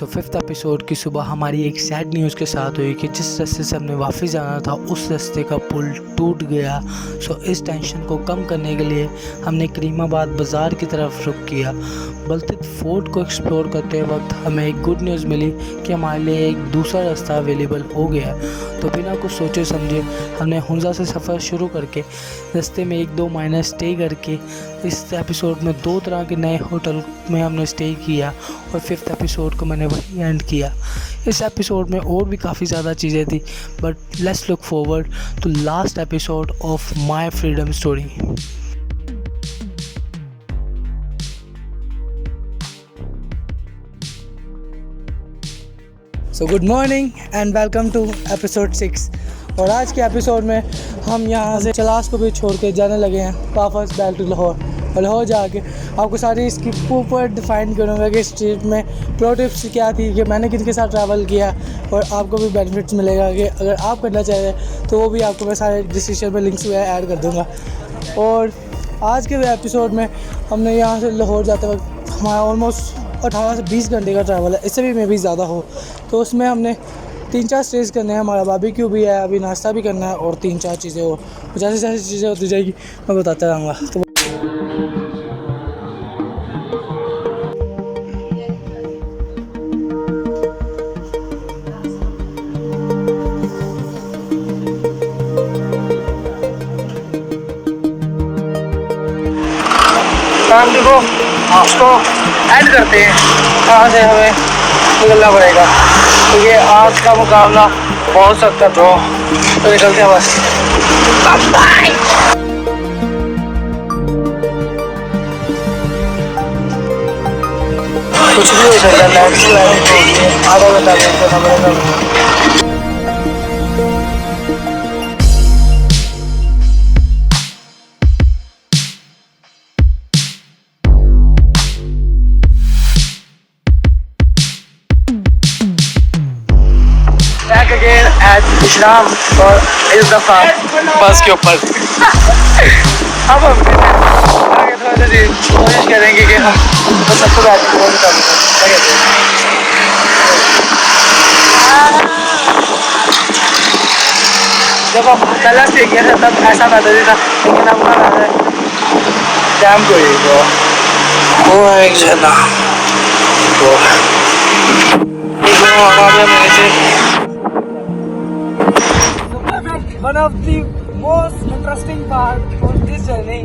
Fifth episode की सुबह हमारी एक सैड न्यूज़ के साथ हुई कि जिस रास्ते से हमने वापस जाना था उस रास्ते का पुल टूट गया। इस टेंशन को कम करने के लिए हमने करीमाबाद बाज़ार की तरफ रुख किया। बलतित फोर्ट को एक्सप्लोर करते वक्त हमें एक गुड न्यूज़ मिली कि हमारे लिए एक दूसरा रास्ता अवेलेबल हो गया। तो बिना कुछ सोचे समझे हमने हुंजा से सफ़र शुरू करके रास्ते में 1-2 महीने स्टे करके इस एपिसोड में 2 तरह के नए होटल में हमने स्टे किया और फिफ्थ एपिसोड को मैंने वही एंड किया। इस एपिसोड में और भी काफ़ी ज़्यादा चीज़ें थी, but let's look forward to last episode of my freedom story. So good morning and welcome to episode 6। और आज के एपिसोड में हम यहाँ से चलास को भी छोड़ के जाने लगे हैं वापस बैक टू लाहौर। और लाहौर जाके आपको सारी इसकी ऊपर डिफाइन करूँगा कि इस ट्रिप में प्रो टिप्स क्या थी, कि मैंने किनके साथ ट्रैवल किया और आपको भी बेनिफिट्स मिलेगा कि अगर आप करना चाह रहे हैं तो वो भी आपको मैं सारे डिस्क्रिप्शन में लिंक्स वगैरह ऐड कर दूँगा। और आज के एपिसोड में हमने यहाँ से लाहौर जाते वक्त हमारा ऑलमोस्ट 18 से 20 घंटे का ट्रैवल है, इससे भी मे भी ज़्यादा हो। तो उसमें हमने 3-4 स्टेज करने हैं, हमारा बारबेक्यू भी है, अभी नाश्ता भी करना है और 3-4 चीज़ें और जैसे जैसे चीज़ें होती जाएगी मैं बताता रहूँगा। तो काम देखो, उसको एंड करते हैं, कहाँ से हमें निकलना पड़ेगा क्योंकि आज का मुकाबला बहुत सख्त है। तो निकलते हैं बस। कुछ भी हो सकता है, आधा घंटा वेट करना पड़ेगा। Back again at विश्राम और इस दफ़ा बस के ऊपर। अब हम आगे थोड़ा सी कोशिश करेंगे कि हम तो सबको बैठ के जब हम पहला स्टे किया था तब ऐसा मैटर ही था, लेकिन अब ना डैम को ही वो है एक झरना One of the most interesting part of this journey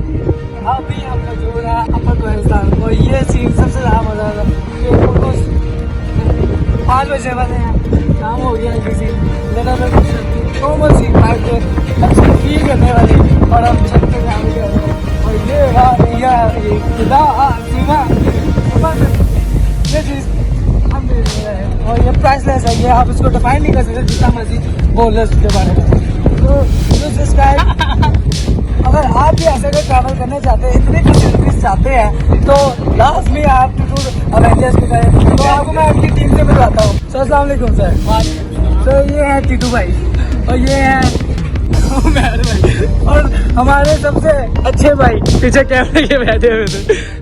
अभी हम मौजूद है अपर कोहिस्तान और ये सीन सबसे ज़्यादा मज़ा आता है। 5 बजे वाले हैं, शाम हो गया है किसी नॉर्मल सी बाइक पे अच्छी फील करने वाली और हम छत पे जाएंगे और ये सीमा ये चीज़ हम दे रहे हैं और ये प्राइसलेस है। ये आप इसको डिफाइन नहीं कर सकते जितना मर्जी बोल रहे उसके बारे में। तो अगर आप भी ऐसे ट्रैवल करना चाहते हैं, इतनी फैसिलिटीज चाहते हैं, तो लाजमी आप टू अवेंजर्स की तरह। तो आपको मैं अपनी टीम से मिलवाता हूँ। सर अस्सलाम वालेकुम सर। तो ये है टीटू भाई और ये है उमर भाई और हमारे सबसे अच्छे भाई पीछे कैमरे के बैठे हुए थे।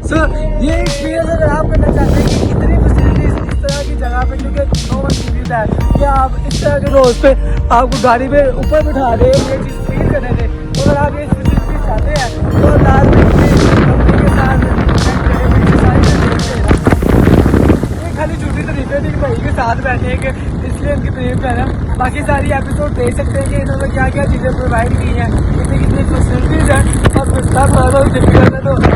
सो ये एक्सपीरियंस अगर आप करना चाहते हैं कि इतनी फैसिलिटीज इस तरह की जगह पे, क्योंकि नो वन सुविधा है कि आप इस तरह के रोड पे आपको गाड़ी पे ऊपर बिठा दे, ये चीज़ फील करने दे। तो अगर आप ये फैसिलिटीज चाहते हैं तो लाजमी कंपनी के साथ खाली झूठी तरीके थी भाई के साथ बैठने के, इसलिए इनकी तारीफ कर रहे हैं। बाकी सारी एपिसोड देख सकते हैं कि इन्होंने क्या क्या चीज़ें प्रोवाइड की हैं, कितनी कितनी फैसिलिटीज़ हैं और गुस्सा थोड़ा डिफिकल्ट है।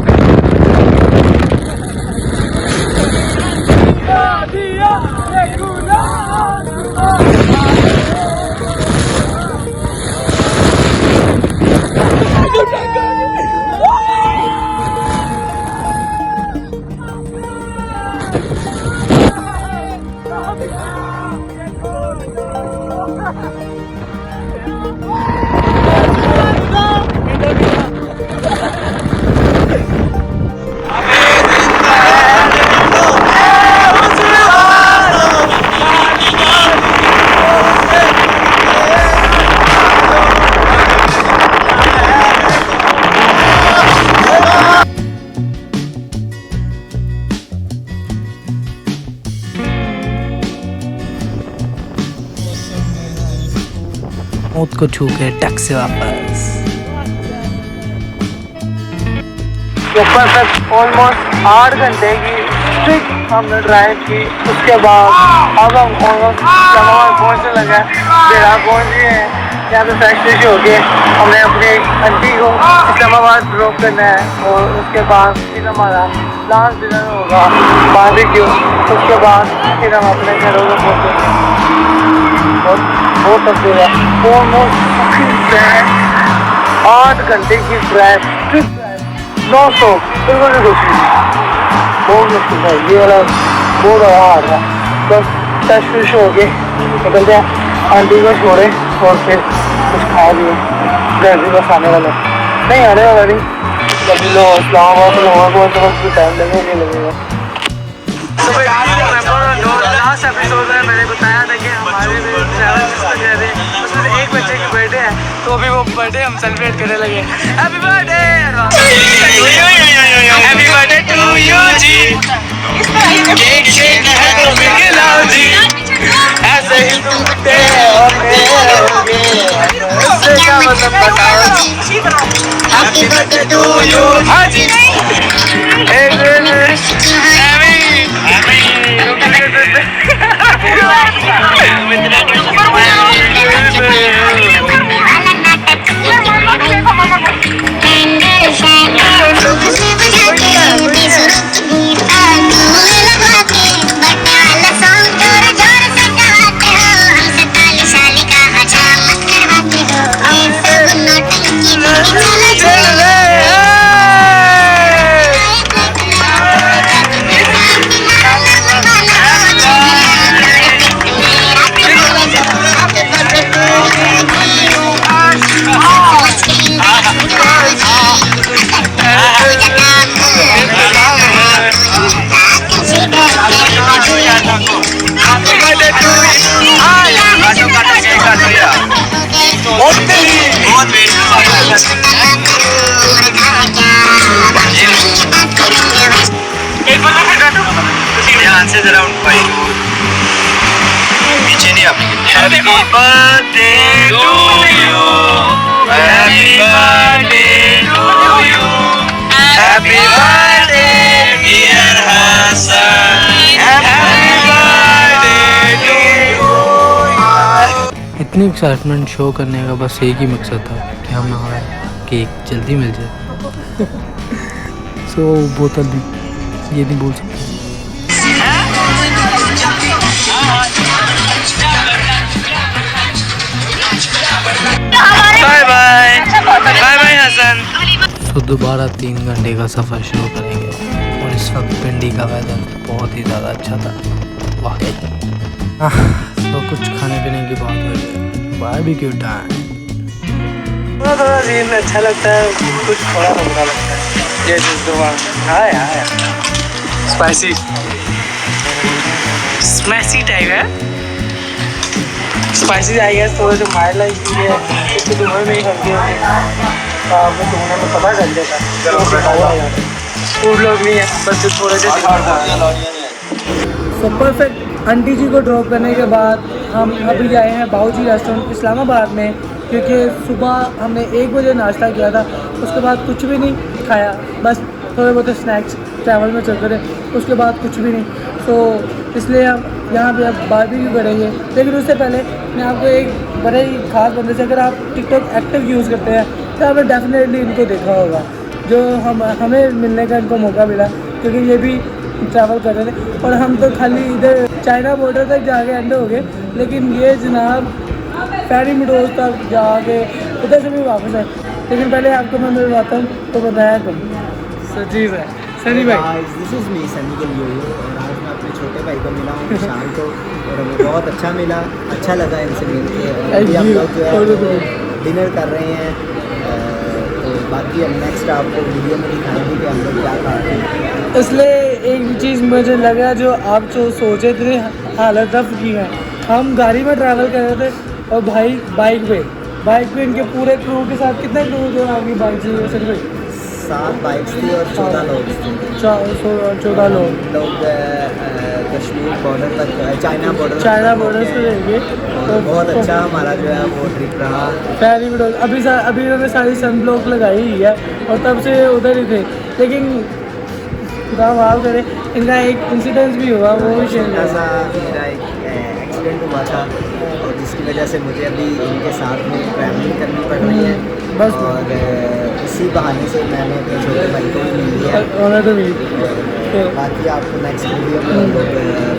मौत को छू के टक से वापस। ऊपर तक ऑलमोस्ट 8 घंटे की स्ट्रिक्ट हमने ड्राइव की। उसके बाद अब हम ऑलमोस्ट इस्लामाबाद पहुँचने लगे। फिर आप पहुँच गए हैं यहाँ पे फ्रेश फ्रेश हो गए। हमने अपनी आंटी को इस्लामाबाद ड्रॉप करना है और उसके बाद फिर हमारा लास्ट डिनर होगा बारबेक्यू। उसके बाद फिर हम अपने घरों में पहुँचेंगे। और बहुत तस्वीर है ऑलमोस्ट 8 घंटे की ड्राइव, स्ट्रिक्ट ड्राइव, 900 बिल्कुल भी कुछ नहीं। बहुत मुश्किल है ये वाला, बहुत हार्ड है। बस फ्रेश फ्रेश हो गए निकलते हैं, आंटी को छोड़े और फिर कुछ खा लिए। घर भी बस आने वाला नहीं, आने वाला नहीं। कभी लो इस्लामाबाद लोगों को तो बस टाइम लगेगा लगेगा। लास्ट एपिसोड में मैंने बताया था कि हमारे उसमें एक बच्चे की बर्थडे है, तो अभी वो बर्थडे हम सेलिब्रेट करने लगे। Happy birthday, happy birthday to you जी। केक शेक है लाओ जी, ऐसे ही टूटते होंगे उससे क्या मतलब बताओ जी। हैप्पी बर्थडे टू यू हाँ जी। ध्यान से जरा उनको पीछे नहीं आप। Happy birthday to you, happy birthday to you, happy birthday dear Hasan, happy birthday to you. इतनी एक्साइटमेंट शो करने का बस एक ही मकसद था कि हम हमारा केक जल्दी मिल जाए। सो बोतल भी ये नहीं बोल सकते। Bye bye bye bye Hasan. तो दोबारा 3 घंटे का सफ़र शुरू करेंगे और इस वक्त पिंडी का वेदर बहुत ही ज़्यादा अच्छा था वाकई। तो कुछ खाने पीने की बात हो जाए, बारबेक्यू टाइम। थोड़ा दिन अच्छा लगता है, कुछ थोड़ा बुरा लगता है। ये हाँ यार स्पाइसी स्मैसी टाइप है। स्पाइसी आई है थोड़ा जो माइल्ड लाइक भी है, इसको दोनों में ही करके आपको दोनों में पता चल जाता है। फूड लोग नहीं है, बस थोड़े से सो परफेक्ट। आंटी जी को ड्रॉप करने के बाद हम अभी आए हैं बाऊजी रेस्टोरेंट इस्लामाबाद में, क्योंकि सुबह हमने 1 बजे नाश्ता किया था। उसके बाद कुछ भी नहीं खाया, बस थोड़े बहुत स्नैक्स ट्रैवल में चल रहे, उसके बाद कुछ भी नहीं। तो इसलिए हम यहाँ पे अब बारबेक्यू करेंगे। लेकिन उससे पहले मैं आपको एक बड़े ही खास बंदे से, अगर आप टिकटॉक एक्टिव यूज़ करते हैं तो आपने डेफिनेटली इनको देखा होगा, जो हमें मिलने का इनको मौका मिला, क्योंकि ये भी ट्रैवल कर रहे थे और हम तो खाली इधर चाइना बॉर्डर तक जाके एंड हो गए। लेकिन ये जनाब फेरी मिडोज तक जाके उधर से भी वापस है। लेकिन पहले आपको मैं मिलवाता हूँ, तो बताया तुम सजीव है सनी भाई। दिस इज़ मी सनी के लिए। और आज मैं अपने छोटे भाई को मिला हूँ शाम को, और हमें बहुत अच्छा मिला, अच्छा लगा इनसे मिलकर। अभी हम लोग जो है डिनर कर रहे हैं, तो बाकी हम नेक्स्ट आपको वीडियो में दिखाएंगे कि हम लोग क्या खाते हैं। इसलिए एक चीज़ मुझे लगा, जो आप जो सोचे थे हालत रफ की है। हम गाड़ी में ट्रैवल कर रहे थे और भाई बाइक पे इनके पूरे क्रू के साथ, कितने क्रू थे आपकी बाइक से सर भाई? 7 बाइक्स थी और 14 लोग थे। 14 लोग हम लोग कश्मीर बॉर्डर तक, चाइना बॉर्डर से रहेंगे। तो बहुत अच्छा हमारा जो है वो ट्रिप रहा। Very good. अभी इन्होंने सारी सन ब्लॉक लगाई हुई है और तब से उधर ही थे, लेकिन खुदा माफ करे इनका एक इंसिडेंस भी हुआ, वो भी शेयर छोटा सा मेरा एक एक्सीडेंट हुआ था और जिसकी वजह से मुझे अभी इनके साथ में ट्रैवलिंग करनी पड़ रही है बस। और इसी बहाने से मैंने अपने छोटे भाई को भी मिल लिया। होना तो भी और बाकी आपको नेक्स्ट वीडियो में हम लोग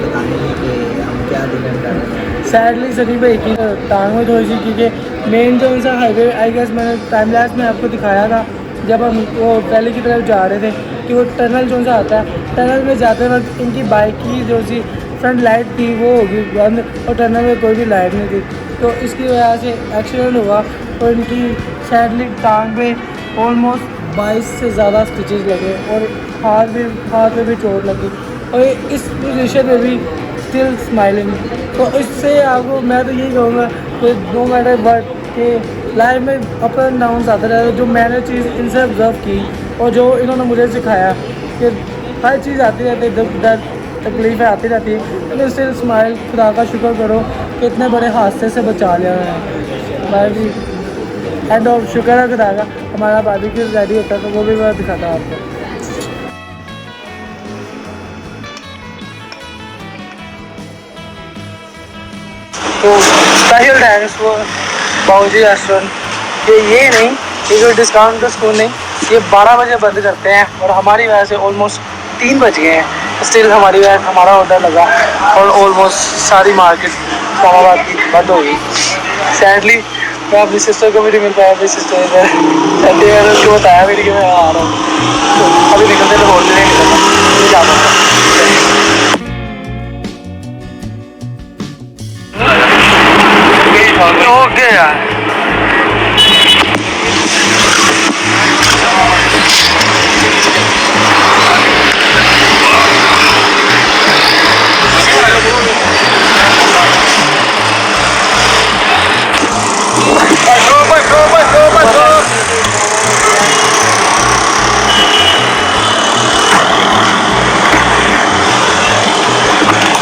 बताएंगे कि हम क्या डिनर कर रहे हैं। सैडली सनी भाई की टांग में थोड़ी सी, क्योंकि मेन जो सा हाईवे आई गेस मैंने टाइम लैप्स में आपको दिखाया था जब हम वो पहले की तरफ जा रहे थे कि वो टनल जो सा आता है, टनल में जाते वक्त इनकी बाइक की जो सी फ्रंट लाइट थी वो होगी बंद और टनल में कोई भी लाइट नहीं थी, तो इसकी वजह से एक्सीडेंट हुआ और इनकी सैडली टांग पे ऑलमोस्ट 22 से ज़्यादा स्टिचेस लगे और हाथ में भी चोट लगी और इस पोजीशन में भी स्टिल स्माइलिंग। तो इससे आपको मैं तो यही कहूँगा कि नो मैटर वट कि लाइफ में अप एंड डाउन आते रहते, जो मैंने चीज़ इनसे ऑब्जर्व की और जो इन्होंने मुझे सिखाया कि हर चीज़ आती रहती है, दुख दर्द तकलीफ़ें आती रहती है, लेकिन स्टिल स्माइल, खुदा का शुक्र करो कि इतने बड़े हादसे से बचा लिया है भाई भी। एंड ऑफ शुक्र है खुदा का, हमारा बारबेक्यू रेडी होता है तो वो भी मैं दिखाता हूँ आपको। तो स्पेशल थैंक्स फॉर बाबूजी रेस्टोरेंट। ये नहीं, ये कोई डिस्काउंट का स्कूल नहीं, ये 12 बजे बंद करते हैं और हमारी वजह से ऑलमोस्ट 3 बज गए हैं। स्टिल हमारी वजह हमारा ऑर्डर लगा और ऑलमोस्ट सारी मार्केट इस्लामाबाद की बंद हो गई। सैडली मैं अपनी सिस्टर को भी नहीं मिल पाया, अपनी सिस्टर इधर सैडली मैंने उसको बताया मेरी कि मैं आ रहा हूँ, तो अभी निकलते तो होटल नहीं निकलता जाता ओके यार।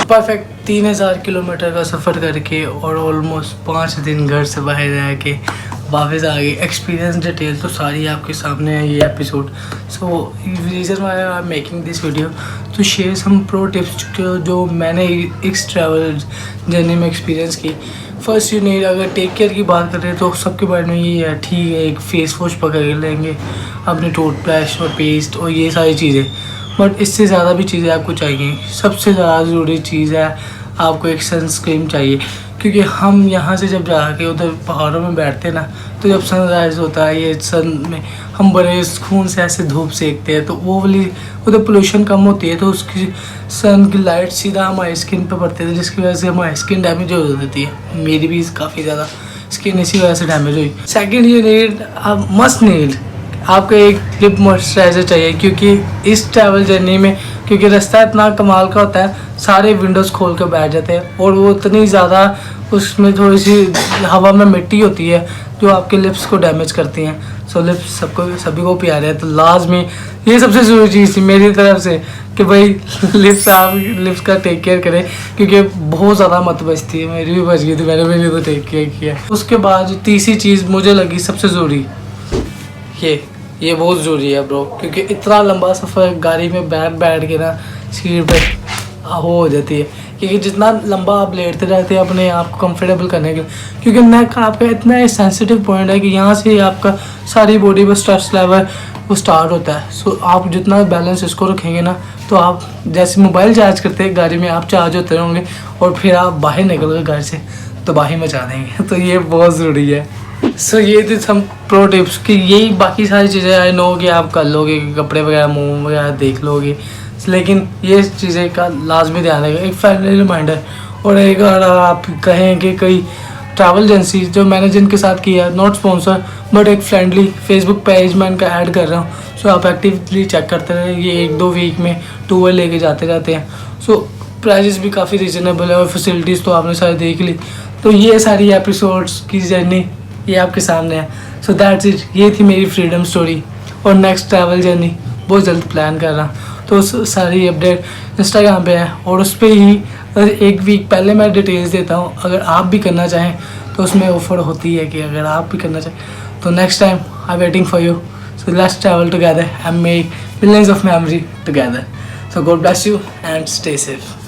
परफेक्ट 3000 किलोमीटर का सफ़र करके और ऑलमोस्ट 5 दिन घर से बाहर रह के वापस आ गए। एक्सपीरियंस डिटेल तो सारी आपके सामने है ये episode. So reason why I am making this video to share some pro tips जो मैंने इस ट्रैवल जर्नी में एक्सपीरियंस की। फर्स्ट यू नीड, अगर टेक केयर की बात करें तो सबके बारे में ये है, ठीक है एक फेस वॉश पकड़ लेंगे, अपने टूथब्रश और पेस्ट और ये सारी चीज़ें, बट इससे ज़्यादा भी चीज़ें आपको चाहिए। सबसे ज़्यादा ज़रूरी चीज़ है आपको एक सनस्क्रीन चाहिए, क्योंकि हम यहाँ से जब जाके उधर पहाड़ों में बैठते हैं ना, तो जब सनराइज़ होता है ये सन में हम बड़े सुकून से ऐसे धूप सेकते हैं, तो वो वाली उधर पोल्यूशन कम होती है, तो उसकी सन की लाइट सीधा हमारी स्किन पे पड़ती है, जिसकी वजह से हमारी स्किन डैमेज हो जाती है। मेरी भी काफ़ी ज़्यादा स्किन इसी वजह से डैमेज हुई। सेकेंड ये नीड, आप मस्ट नीड आपको एक लिप मॉइस्चराइज़र चाहिए, क्योंकि इस ट्रैवल जर्नी में क्योंकि रास्ता इतना कमाल का होता है, सारे विंडोज़ खोल कर बैठ जाते हैं और वो इतनी ज़्यादा उसमें थोड़ी सी हवा में मिट्टी होती है जो आपके लिप्स को डैमेज करती हैं। सो लिप्स सभी को प्यारे हैं, तो लाजमी ये सबसे ज़रूरी चीज़ थी मेरी तरफ से कि भाई आप लिप्स का टेक केयर करें, क्योंकि बहुत ज़्यादा मत बचती है। मेरी भी बच गई थी, मैंने भी नहीं तो टेक केयर किया। उसके बाद तीसरी चीज़ मुझे लगी सबसे ज़रूरी, ये बहुत ज़रूरी है ब्रो, क्योंकि इतना लंबा सफ़र गाड़ी में बैठ के ना सीट पे हो जाती है, क्योंकि जितना लंबा आप लेटते रहते हैं अपने आप को कंफर्टेबल करने के लिए, क्योंकि नेक आपका इतना सेंसिटिव पॉइंट है कि यहाँ से आपका सारी बॉडी पर स्ट्रेस लेवल वो स्टार्ट होता है। सो आप जितना बैलेंस इसको रखेंगे ना, तो आप जैसे मोबाइल चार्ज करते हैं गाड़ी में, आप चार्ज होते होंगे और फिर आप बाहर निकल गए घर से तो बाहर मचा देंगे। तो ये बहुत ज़रूरी है। सो ये थे हम प्रो टिप्स कि यही बाकी सारी चीज़ें आई नो कि आप कर लोगे, कपड़े वगैरह मुँह वगैरह देख लोगे, लेकिन ये चीज़ें का लाजमी ध्यान रखेगा। एक फ्रेंडली रिमाइंडर, और एक अगर आप कहें कि कोई ट्रैवल एजेंसी जो मैंने जिनके साथ किया, नॉट स्पॉन्सर बट एक फ्रेंडली फेसबुक पेज मैं इनका ऐड कर रहा हूँ। सो आप एक्टिवली चेक करते रहे, ये 1-2 वीक में टूर लेके जाते रहते हैं। सो प्राइजेस भी काफ़ी रीजनेबल है और फैसिलिटीज़ तो आपने सारी देख ली। तो ये सारी एपिसोड्स की जर्नी ये आपके सामने है। सो दैट्स इट, ये थी मेरी फ्रीडम स्टोरी। और नेक्स्ट ट्रैवल जर्नी बहुत जल्द प्लान कर रहा हूँ। तो उस सारी अपडेट इंस्टाग्राम पे है और उस पर ही एक वीक पहले मैं डिटेल्स देता हूँ। अगर आप भी करना चाहें तो उसमें ऑफर होती है कि अगर आप भी करना चाहें तो next time I waiting for you. So let's travel together and make millions of memory together. So God bless you and stay safe.